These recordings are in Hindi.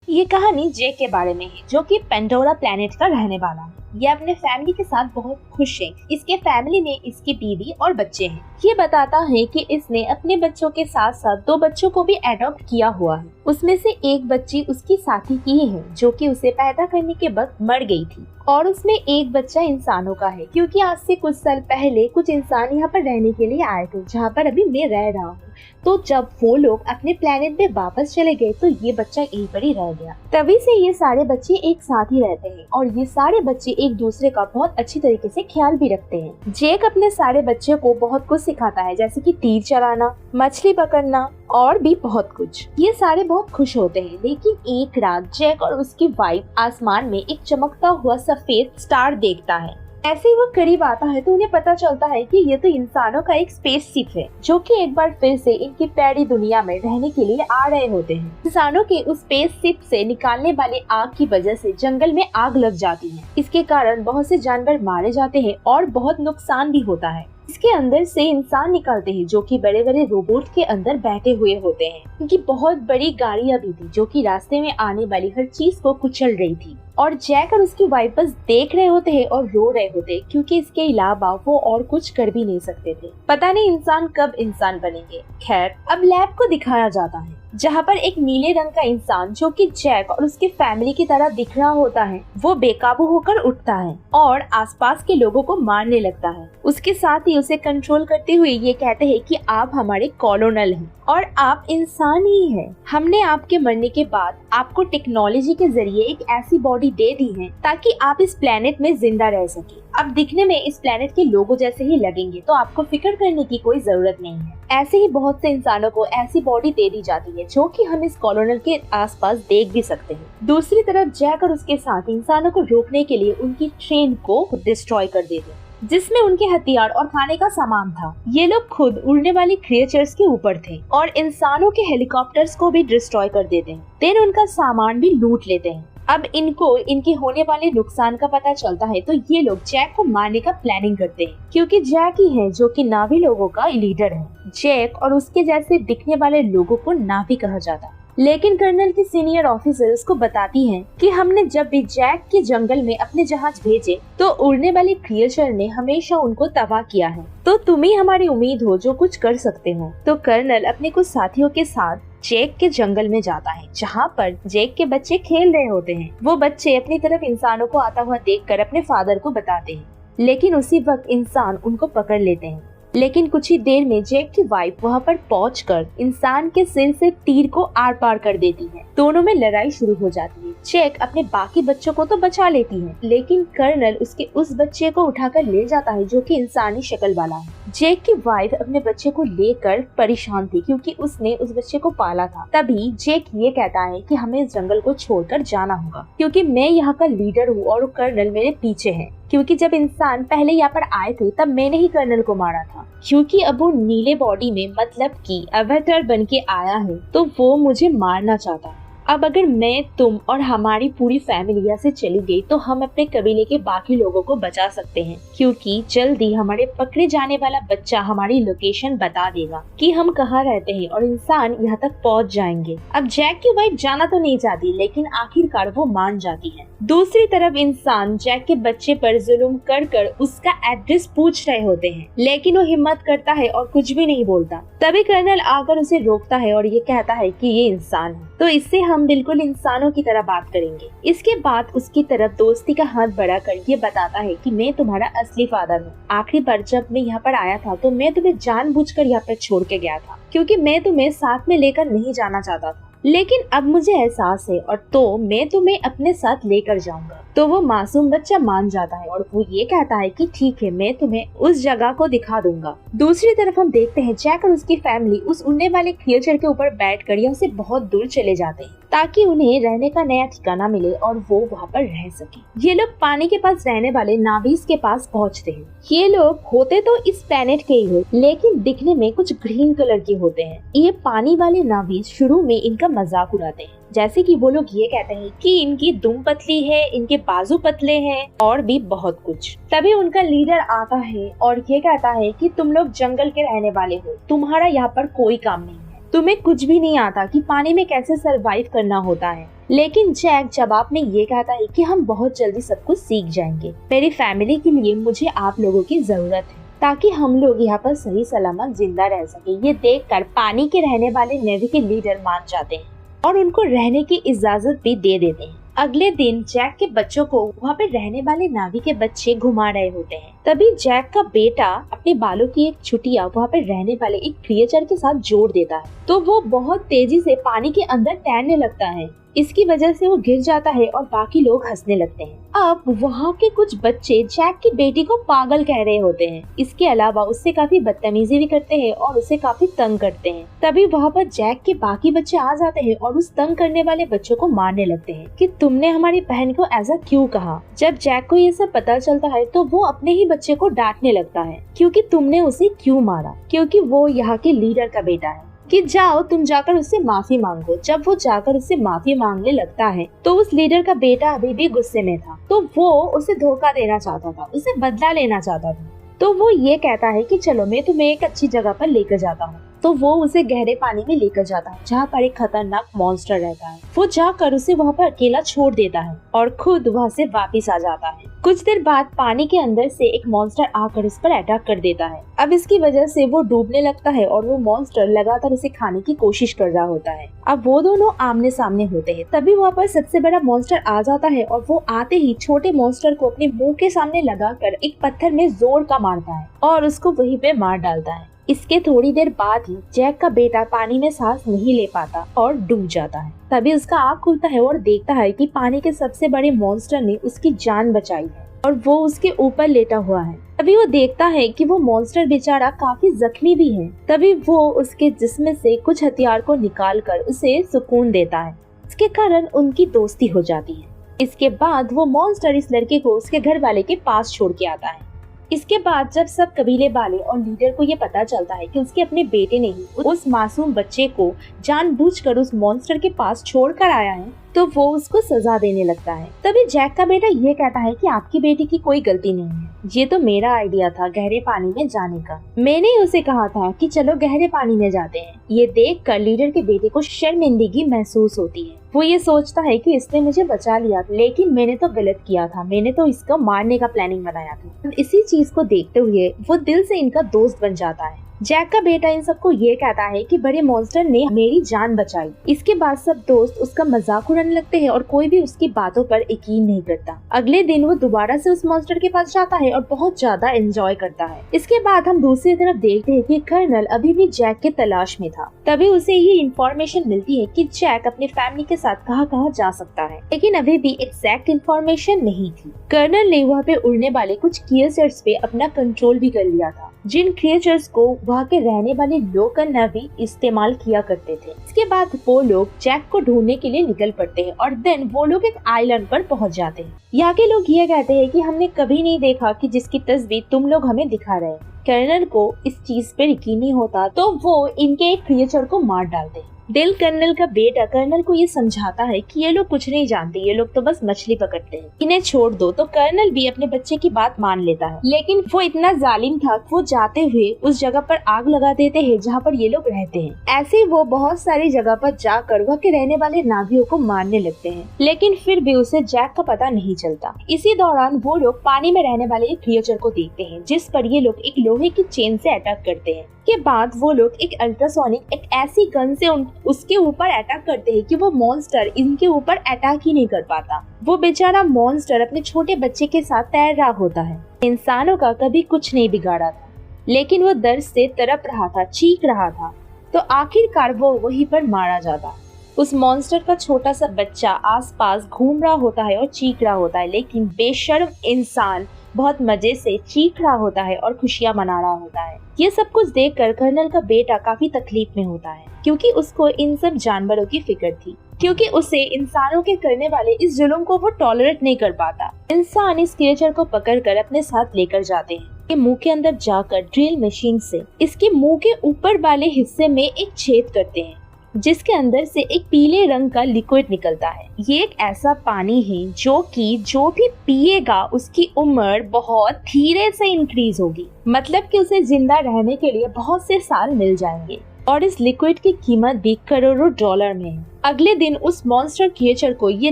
ये कहानी जे के बारे में है, जो कि पेंडोरा प्लेनेट का रहने वाला है। ये अपने फैमिली के साथ बहुत खुश है। इसके फैमिली में इसकी बीवी और बच्चे हैं। ये बताता है कि इसने अपने बच्चों के साथ साथ 2 बच्चों को भी एडॉप्ट किया हुआ है। उसमें से एक बच्ची उसकी साथी की ही है, जो कि उसे पैदा करने के वक्त मर गई थी, और उसमें एक बच्चा इंसानों का है, क्योंकि आज से कुछ साल पहले कुछ इंसान यहाँ पर रहने के लिए आए थे, जहाँ पर अभी मैं रह रहा हूँ। तो जब वो लोग अपने प्लेनेट पे वापस चले गए तो ये बच्चा यहीं पर ही रह गया। तभी से ये सारे बच्चे एक साथ ही रहते हैं और ये सारे बच्चे एक दूसरे का बहुत अच्छी तरीके से ख्याल भी रखते हैं। जैक अपने सारे बच्चे को बहुत कुछ सिखाता है, जैसे कि तीर चलाना, मछली पकड़ना और भी बहुत कुछ। ये सारे बहुत खुश होते हैं। लेकिन एक रात जैक और उसकी वाइफ आसमान में एक चमकता हुआ सफेद स्टार देखता है। ऐसे ही वो करीब आता है तो उन्हें पता चलता है कि ये तो इंसानों का एक स्पेसशिप है, जो कि एक बार फिर से इनकी प्यारी दुनिया में रहने के लिए आ रहे होते हैं। इंसानों के उस स्पेसशिप से निकालने वाले आग की वजह से जंगल में आग लग जाती है। इसके कारण बहुत से जानवर मारे जाते हैं और बहुत नुकसान भी होता है। इसके अंदर से इंसान निकलते हैं, जो कि बड़े बड़े रोबोट के अंदर बैठे हुए होते हैं। इनकी बहुत बड़ी गाड़ियां भी थी, जो कि रास्ते में आने वाली हर चीज को कुचल रही थी। और जैक और उसकी वाइफ बस देख रहे होते हैं और रो रहे होते हैं, क्योंकि इसके अलावा वो और कुछ कर भी नहीं सकते थे। पता नहीं इंसान कब इंसान बनेंगे। खैर, अब लैब को दिखाया जाता है, जहाँ पर एक नीले रंग का इंसान, जो कि जैक और उसके फैमिली की तरह दिख रहा होता है, वो बेकाबू होकर उठता है और आसपास के लोगों को मारने लगता है। उसके साथ ही उसे कंट्रोल करते हुए ये कहते हैं कि आप हमारे कॉलोनल हैं और आप इंसान ही हैं। हमने आपके मरने के बाद आपको टेक्नोलॉजी के जरिए एक ऐसी बॉडी दे दी है ताकि आप इस प्लेनेट में जिंदा रह सके। अब दिखने में इस प्लेनेट के लोगों जैसे ही लगेंगे, तो आपको फिक्र करने की कोई जरूरत नहीं है। ऐसे ही बहुत से इंसानों को ऐसी बॉडी दे दी जाती है, जो कि हम इस कॉलोनल के आसपास देख भी सकते हैं। दूसरी तरफ जैक और उसके साथ इंसानों को रोकने के लिए उनकी ट्रेन को डिस्ट्रॉय कर देते हैं, जिसमें उनके हथियार और खाने का सामान था। ये लोग खुद उड़ने वाली क्रिएचर्स के ऊपर थे और इंसानों के हेलीकॉप्टर्स को भी डिस्ट्रॉय कर देते हैं। देन उनका सामान भी लूट लेते हैं। अब इनको इनके होने वाले नुकसान का पता चलता है, तो ये लोग जैक को मारने का प्लानिंग करते हैं, क्योंकि जैक ही है जो कि नावी लोगों का लीडर है। जैक और उसके जैसे दिखने वाले लोगों को नावी कहा जाता है। लेकिन कर्नल की सीनियर ऑफिसर उसको बताती हैं कि हमने जब भी जैक के जंगल में अपने जहाज भेजे, तो उड़ने वाली क्रिएचर ने हमेशा उनको तबाह किया है। तो तुम ही हमारी उम्मीद हो जो कुछ कर सकते हो। तो कर्नल अपने कुछ साथियों के साथ जैक के जंगल में जाता है, जहाँ पर जैक के बच्चे खेल रहे होते हैं। वो बच्चे अपनी तरफ इंसानों को आता हुआ देखकर अपने फादर को बताते हैं, लेकिन उसी वक्त इंसान उनको पकड़ लेते हैं। लेकिन कुछ ही देर में जैक की वाइफ वहाँ पर पहुंचकर इंसान के सिर से तीर को आर पार कर देती है। दोनों में लड़ाई शुरू हो जाती है। जैक अपने बाकी बच्चों को तो बचा लेती है, लेकिन कर्नल उसके उस बच्चे को उठाकर ले जाता है, जो कि इंसानी शक्ल वाला है। जैक की वाइफ अपने बच्चे को लेकर परेशान थी, क्योंकि उसने उस बच्चे को पाला था। तभी जैक ये कहता है कि हमें इस जंगल को छोड़कर जाना होगा, क्योंकि मैं यहाँ का लीडर हूँ और कर्नल मेरे पीछे है। क्योंकि जब इंसान पहले यहाँ पर आए थे, तब मैंने ही कर्नल को मारा था। क्योंकि अब वो नीले बॉडी में, मतलब कि अवतार बन के आया है, तो वो मुझे मारना चाहता है। अब अगर मैं, तुम और हमारी पूरी फैमिली यहाँ से चली गई, तो हम अपने कबीले के बाकी लोगों को बचा सकते हैं, क्योंकि जल्दी हमारे पकड़े जाने वाला बच्चा हमारी लोकेशन बता देगा कि हम कहाँ रहते हैं और इंसान यहाँ तक पहुँच जाएंगे। अब जैक की वाइफ जाना तो नहीं चाहती, लेकिन आखिरकार वो मान जाती है। दूसरी तरफ इंसान जैक के बच्चे पर जुल्म कर उसका एड्रेस पूछ रहे होते हैं, लेकिन वो हिम्मत करता है और कुछ भी नहीं बोलता। तभी कर्नल आकर उसे रोकता है और ये कहता है कि ये इंसान है, तो इससे हम बिल्कुल इंसानों की तरह बात करेंगे। इसके बाद उसकी तरफ दोस्ती का हाथ बढ़ाकर ये बताता है कि मैं तुम्हारा असली फादर हूँ। आखिरी बार जब मैं यहाँ पर आया था, तो मैं तुम्हें जानबूझकर यहाँ पर छोड़ के गया था, क्योंकि मैं तुम्हें साथ में लेकर नहीं जाना चाहता था। लेकिन अब मुझे एहसास है, और तो मैं तुम्हें अपने साथ लेकर जाऊंगा। तो वो मासूम बच्चा मान जाता है और वो ये कहता है कि ठीक है, मैं तुम्हें उस जगह को दिखा दूंगा। दूसरी तरफ हम देखते हैं जैक और उसकी फैमिली उस उड़ने वाले क्रिएचर के ऊपर बैठकर यहाँ से बहुत दूर चले जाते हैं, ताकि उन्हें रहने का नया ठिकाना मिले और वो वहाँ पर रह सके। ये लोग पानी के पास रहने वाले नावीस के पास पहुँचते हैं। ये लोग होते तो इस प्लेनेट के ही हो, लेकिन दिखने में कुछ ग्रीन कलर के होते हैं। ये पानी वाले नावीस शुरू में इनका मजाक उड़ाते हैं, जैसे कि वो लोग ये कहते हैं कि इनकी दुम पतली है, इनके बाजू पतले हैं और भी बहुत कुछ। तभी उनका लीडर आता है और ये कहता है कि तुम लोग जंगल के रहने वाले हो, तुम्हारा यहाँ पर कोई काम नहीं है, तुम्हें कुछ भी नहीं आता कि पानी में कैसे सरवाइव करना होता है। लेकिन जैक जवाब में ये कहता है कि हम बहुत जल्दी सब कुछ सीख जाएंगे। मेरी फैमिली के लिए मुझे आप लोगों की जरूरत है ताकि हम लोग यहाँ पर सही सलामत जिंदा रह सके। ये देखकर पानी के रहने वाले नेवी के लीडर मान जाते हैं और उनको रहने की इजाजत भी दे देते हैं। अगले दिन जैक के बच्चों को वहाँ पे रहने वाले नावी के बच्चे घुमा रहे होते हैं। तभी जैक का बेटा अपने बालों की एक छुटिया वहाँ पे रहने वाले एक क्रिएचर के साथ जोड़ देता है, तो वो बहुत तेजी से पानी के अंदर तैरने लगता है। इसकी वजह से वो गिर जाता है और बाकी लोग हंसने लगते हैं। अब वहाँ के कुछ बच्चे जैक की बेटी को पागल कह रहे होते हैं। इसके अलावा उससे काफी बदतमीजी भी करते हैं और उसे काफी तंग करते हैं। तभी वहाँ पर जैक के बाकी बच्चे आ जाते हैं और उस तंग करने वाले बच्चों को मारने लगते हैं कि तुमने हमारी बहन को ऐसा क्यों कहा। जब जैक को ये सब पता चलता है तो वो अपने ही बच्चे को डांटने लगता है क्योंकि तुमने उसे क्यों मारा, क्योंकि वो यहाँ के लीडर का बेटा है, कि जाओ तुम जाकर उससे माफी मांगो। जब वो जाकर उससे माफी मांगने लगता है तो उस लीडर का बेटा अभी भी गुस्से में था, तो वो उसे धोखा देना चाहता था, उसे बदला लेना चाहता था। तो वो ये कहता है कि चलो मैं तुम्हें एक अच्छी जगह पर लेकर जाता हूँ। तो वो उसे गहरे पानी में लेकर जाता है जहाँ पर एक खतरनाक मॉन्स्टर रहता है। वो जाकर उसे वहाँ पर अकेला छोड़ देता है और खुद वहाँ से वापस आ जाता है। कुछ देर बाद पानी के अंदर से एक मॉन्स्टर आकर उस पर अटैक कर देता है। अब इसकी वजह से वो डूबने लगता है और वो मॉन्स्टर लगातार उसे खाने की कोशिश कर रहा होता है। अब वो दोनों आमने सामने होते हैं। तभी वहाँ पर सबसे बड़ा मॉन्स्टर आ जाता है और वो आते ही छोटे मॉन्स्टर को अपने मुंह के सामने लगाकर एक पत्थर में जोर का मारता है और उसको वहीं पे मार डालता है। इसके थोड़ी देर बाद ही जैक का बेटा पानी में सांस नहीं ले पाता और डूब जाता है। तभी उसका आँख खुलता है और देखता है कि पानी के सबसे बड़े मॉन्स्टर ने उसकी जान बचाई है और वो उसके ऊपर लेटा हुआ है। तभी वो देखता है कि वो मॉन्स्टर बेचारा काफी जख्मी भी है। तभी वो उसके जिस्म से कुछ हथियार को निकालकर उसे सुकून देता है। इसके कारण उनकी दोस्ती हो जाती है। इसके बाद वो मॉन्स्टर इस लड़के को उसके घर वाले के पास छोड़ के आता है। इसके बाद जब सब कबीले वाले और लीडर को ये पता चलता है कि उसके अपने बेटे ने ही उस मासूम बच्चे को जानबूझकर उस मॉन्स्टर के पास छोड़कर आया है, तो वो उसको सजा देने लगता है। तभी जैक का बेटा ये कहता है कि आपकी बेटी की कोई गलती नहीं है, ये तो मेरा आइडिया था गहरे पानी में जाने का। मैंने उसे कहा था कि चलो गहरे पानी में जाते हैं। ये देखकर लीडर के बेटे को शर्मिंदगी महसूस होती है। वो ये सोचता है कि इसने मुझे बचा लिया, लेकिन मैंने तो गलत किया था, मैंने तो इसको मारने का प्लानिंग बनाया था। इसी चीज को देखते हुए वो दिल से इनका दोस्त बन जाता है। जैक का बेटा इन सबको ये कहता है कि बड़े मॉन्स्टर ने मेरी जान बचाई। इसके बाद सब दोस्त उसका मजाक उड़ाने लगते हैं और कोई भी उसकी बातों पर यकीन नहीं करता। अगले दिन वो दोबारा से उस मॉन्स्टर के पास जाता है और बहुत ज्यादा एंजॉय करता है। इसके बाद हम दूसरी तरफ देखते हैं कि कर्नल अभी भी जैक के तलाश में था। तभी उसे ये इन्फॉर्मेशन मिलती है कि जैक अपने फैमिली के साथ कहाँ जा सकता है, लेकिन अभी भी एग्जैक्ट इन्फॉर्मेशन नहीं थी। कर्नल ने वहाँ पे उड़ने वाले कुछ क्रिएचर्स पे अपना कंट्रोल भी कर लिया था, जिन क्रिएचर्स को वहाँ के रहने वाले लोकल नेवी इस्तेमाल किया करते थे। इसके बाद वो लोग जैक को ढूंढने के लिए निकल पड़ते हैं और देन वो लोग एक आइलैंड पर पहुँच जाते हैं। यहाँ के लोग ये कहते हैं कि हमने कभी नहीं देखा कि जिसकी तस्वीर तुम लोग हमें दिखा रहे हैं। कर्नल को इस चीज पे यकीन नहीं होता, तो वो इनके एक क्रिएचर को मार डालते हैं। दिल कर्नल का बेटा कर्नल को ये समझाता है कि ये लोग कुछ नहीं जानते, ये लोग तो बस मछली पकड़ते हैं, इन्हें छोड़ दो। तो कर्नल भी अपने बच्चे की बात मान लेता है, लेकिन वो इतना जालिम था कि वो जाते हुए उस जगह पर आग लगा देते हैं जहाँ पर ये लोग रहते हैं। ऐसे वो बहुत सारी जगह पर जाकर वहाँ के रहने वाले नावियों को मारने लगते हैं, लेकिन फिर भी उसे जैक का पता नहीं चलता। इसी दौरान वो लोग पानी में रहने वाले एक क्रिएचर को देखते हैं, जिस पर ये लोग एक लोहे की चेन से अटैक करते हैं। के बाद वो लोग एक अल्ट्रासोनिक एक ऐसी गन से उसके ऊपर अटैक करते हैं कि वो मॉन्स्टर इनके ऊपर अटैक ही नहीं कर पाता। वो बेचारा मॉन्स्टर अपने छोटे बच्चे के साथ तैर रहा होता है। इंसानों का कभी कुछ नहीं बिगाड़ा था, लेकिन वो दर्द से तड़प रहा था, चीख रहा था, तो आखिरकार वो वहीं पर मारा जाता। उस मॉन्स्टर का छोटा सा बच्चा आसपास घूम रहा होता है और चीख रहा होता है, लेकिन बेशर्म इंसान बहुत मजे से चीख रहा होता है और खुशियां मना रहा होता है। ये सब कुछ देखकर कर्नल का बेटा काफी तकलीफ में होता है, क्योंकि उसको इन सब जानवरों की फिक्र थी, क्योंकि उसे इंसानों के करने वाले इस जुल्म को वो टॉलरेट नहीं कर पाता। इंसान इस क्रिएचर को पकड़कर अपने साथ लेकर जाते हैं। के मुंह के अंदर जाकर ड्रिल मशीन से इसके मुंह के ऊपर वाले हिस्से में एक छेद करते हैं, जिसके अंदर से एक पीले रंग का लिक्विड निकलता है। ये एक ऐसा पानी है जो भी पिएगा उसकी उम्र बहुत धीरे से इंक्रीज होगी, मतलब कि उसे जिंदा रहने के लिए बहुत से साल मिल जाएंगे। और इस लिक्विड की कीमत भी करोड़ों डॉलर में है। अगले दिन उस मॉन्स्टर क्रिएचर को ये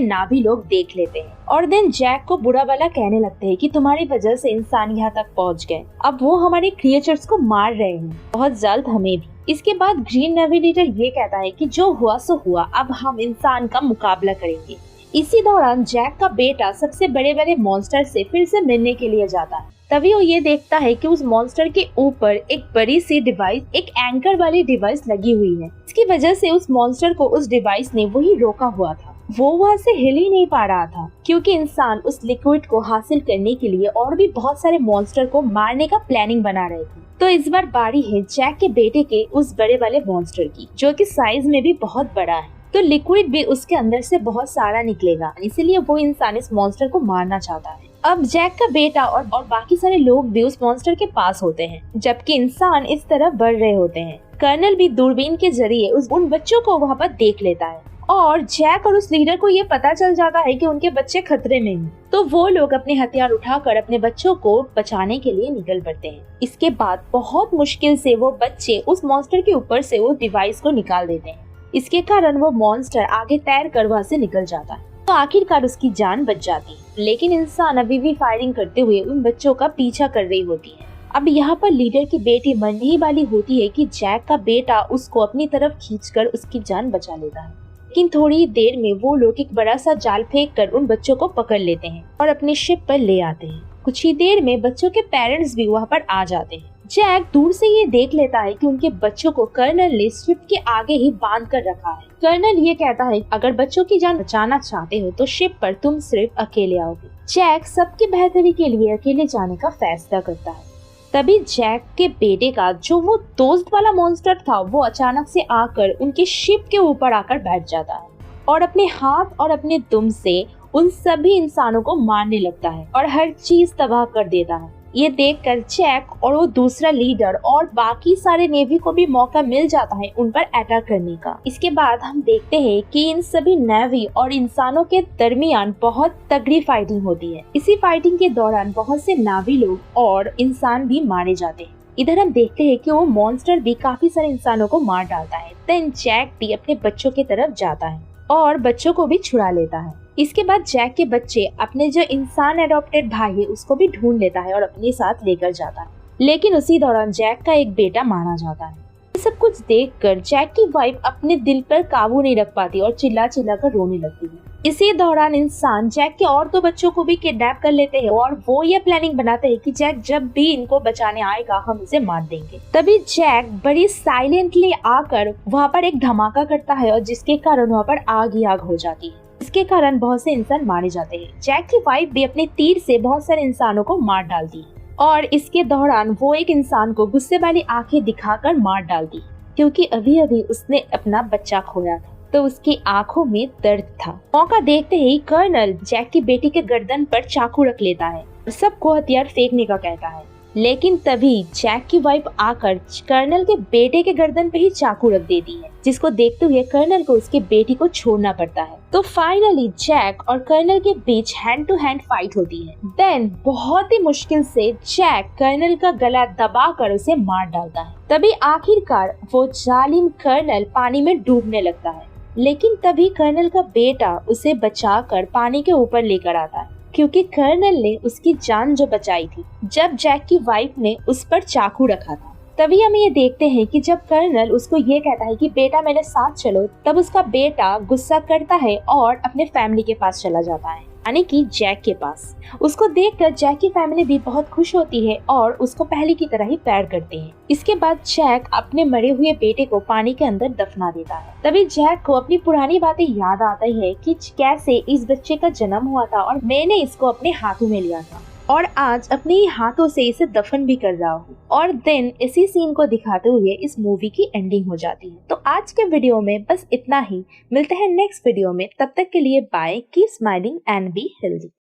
नाभी लोग देख लेते हैं और देन जैक को बुरा भला कहने लगते हैं कि तुम्हारी वजह से इंसान यहाँ तक पहुँच गए, अब वो हमारे क्रिएचर्स को मार रहे हैं, बहुत जल्द हमें भी। इसके बाद ग्रीन नेविगेटर ये कहता है कि जो हुआ सो हुआ, अब हम इंसान का मुकाबला करेंगे। इसी दौरान जैक का बेटा सबसे बड़े बड़े मॉन्स्टर से फिर से मिलने के लिए जाता है। तभी वो ये देखता है कि उस मॉन्स्टर के ऊपर एक बड़ी सी डिवाइस, एक एंकर वाली डिवाइस लगी हुई है। इसकी वजह से उस मॉन्स्टर को उस डिवाइस ने वही रोका हुआ था। वो वहाँ से हिल ही नहीं पा रहा था क्योंकि इंसान उस लिक्विड को हासिल करने के लिए और भी बहुत सारे मॉन्स्टर को मारने का प्लानिंग बना रहे थे। तो इस बार बारी है जैक के बेटे के उस बड़े वाले मॉन्स्टर की, जो कि साइज में भी बहुत बड़ा है। तो लिक्विड भी उसके अंदर से बहुत सारा निकलेगा, इसीलिए वो इंसान इस मॉन्स्टर को मारना चाहता है। अब जैक का बेटा और बाकी सारे लोग भी उस मॉन्स्टर के पास होते हैं, जबकि इंसान इस तरफ बढ़ रहे होते हैं। कर्नल भी दूरबीन के जरिए उन बच्चों को वहाँ पर देख लेता है और जैक और उस लीडर को ये पता चल जाता है कि उनके बच्चे खतरे में हैं। तो वो लोग अपने हथियार उठाकर अपने बच्चों को बचाने के लिए निकल पड़ते हैं। इसके बाद बहुत मुश्किल से वो बच्चे उस मॉन्स्टर के ऊपर से उस डिवाइस को निकाल देते हैं। इसके कारण वो मॉन्स्टर आगे तैर कर वहाँ से निकल जाता है। तो आखिरकार उसकी जान बच जाती है, लेकिन इंसान अभी भी फायरिंग करते हुए उन बच्चों का पीछा कर रही होती है। अब यहाँ पर लीडर की बेटी मरने ही वाली होती है कि जैक का बेटा उसको अपनी तरफ खींचकर उसकी जान बचा लेता है। लेकिन थोड़ी देर में वो लोग एक बड़ा सा जाल फेंक कर उन बच्चों को पकड़ लेते हैं और अपनी शिप पर ले आते हैं। कुछ ही देर में बच्चों के पेरेंट्स भी वहाँ पर आ जाते हैं। जैक दूर से ये देख लेता है कि उनके बच्चों को कर्नल ने शिप के आगे ही बांध कर रखा है। कर्नल ये कहता है अगर बच्चों की जान बचाना चाहते हो तो शिप पर तुम सिर्फ अकेले आओगे। जैक सबकी बेहतरी के लिए अकेले जाने का फैसला करता है। तभी जैक के बेटे का जो वो दोस्त वाला मॉन्स्टर था वो अचानक से आकर उनकी शिप के ऊपर आकर बैठ जाता है और अपने हाथ और अपने दुम से उन सभी इंसानों को मारने लगता है और हर चीज तबाह कर देता है। ये देखकर जैक और वो दूसरा लीडर और बाकी सारे नेवी को भी मौका मिल जाता है उन पर अटैक करने का। इसके बाद हम देखते हैं कि इन सभी नेवी और इंसानों के दरमियान बहुत तगड़ी फाइटिंग होती है। इसी फाइटिंग के दौरान बहुत से नावी लोग और इंसान भी मारे जाते हैं। इधर हम देखते हैं कि वो मॉन्स्टर भी काफी सारे इंसानों को मार डालता है। देन जैक भी अपने बच्चों की तरफ जाता है और बच्चों को भी छुड़ा लेता है। इसके बाद जैक के बच्चे अपने जो इंसान एडॉप्टेड भाई है उसको भी ढूंढ लेता है और अपने साथ लेकर जाता है, लेकिन उसी दौरान जैक का एक बेटा मारा जाता है। ये सब कुछ देखकर जैक की वाइफ अपने दिल पर काबू नहीं रख पाती और चिल्ला चिल्ला कर रोने लगती है। इसी दौरान इंसान जैक के और दो बच्चों को भी किडनैप कर लेते हैं और वो ये प्लानिंग बनाते हैं कि जैक जब भी इनको बचाने आएगा हम इसे मार देंगे। तभी जैक बड़ी साइलेंटली आकर वहाँ पर एक धमाका करता है और जिसके कारण वहाँ पर आग ही आग हो जाती है। इसके कारण बहुत से इंसान मारे जाते हैं। जैक की वाइफ भी अपने तीर से बहुत सारे इंसानों को मार डालती है और इसके दौरान वो एक इंसान को गुस्से वाली आंखें दिखाकर मार डालती क्योंकि अभी अभी उसने अपना बच्चा खोया था, तो उसकी आंखों में दर्द था। मौका देखते ही कर्नल जैक की बेटी के गर्दन पर चाकू रख लेता है और सबको हथियार फेंकने का कहता है, लेकिन तभी जैक की वाइफ आकर कर्नल के बेटे के गर्दन पे ही चाकू रख देती है, जिसको देखते हुए कर्नल को उसकी बेटी को छोड़ना पड़ता है। तो फाइनली जैक और कर्नल के बीच हैंड टू हैंड फाइट होती है। देन बहुत ही मुश्किल से जैक कर्नल का गला दबाकर उसे मार डालता है। तभी आखिरकार वो जालिम कर्नल पानी में डूबने लगता है, लेकिन तभी कर्नल का बेटा उसे बचाकर पानी के ऊपर लेकर आता है क्योंकि कर्नल ने उसकी जान जो बचाई थी जब जैक की वाइफ ने उस पर चाकू रखा था। तभी हम ये देखते हैं कि जब कर्नल उसको ये कहता है कि बेटा मेरे साथ चलो, तब उसका बेटा गुस्सा करता है और अपने फैमिली के पास चला जाता है, यानी कि जैक के पास। उसको देखकर जैक की फैमिली भी बहुत खुश होती है और उसको पहले की तरह ही प्यार करते हैं। इसके बाद जैक अपने मरे हुए बेटे को पानी के अंदर दफना देता है। तभी जैक को अपनी पुरानी बातें याद आती है कि कैसे इस बच्चे का जन्म हुआ था और मैंने इसको अपने हाथों में लिया था और आज अपने ही हाथों से इसे दफन भी कर रहा हूँ। और देन इसी सीन को दिखाते हुए इस मूवी की एंडिंग हो जाती है। तो आज के वीडियो में बस इतना ही। मिलते हैं नेक्स्ट वीडियो में, तब तक के लिए bye. Keep smiling and be healthy.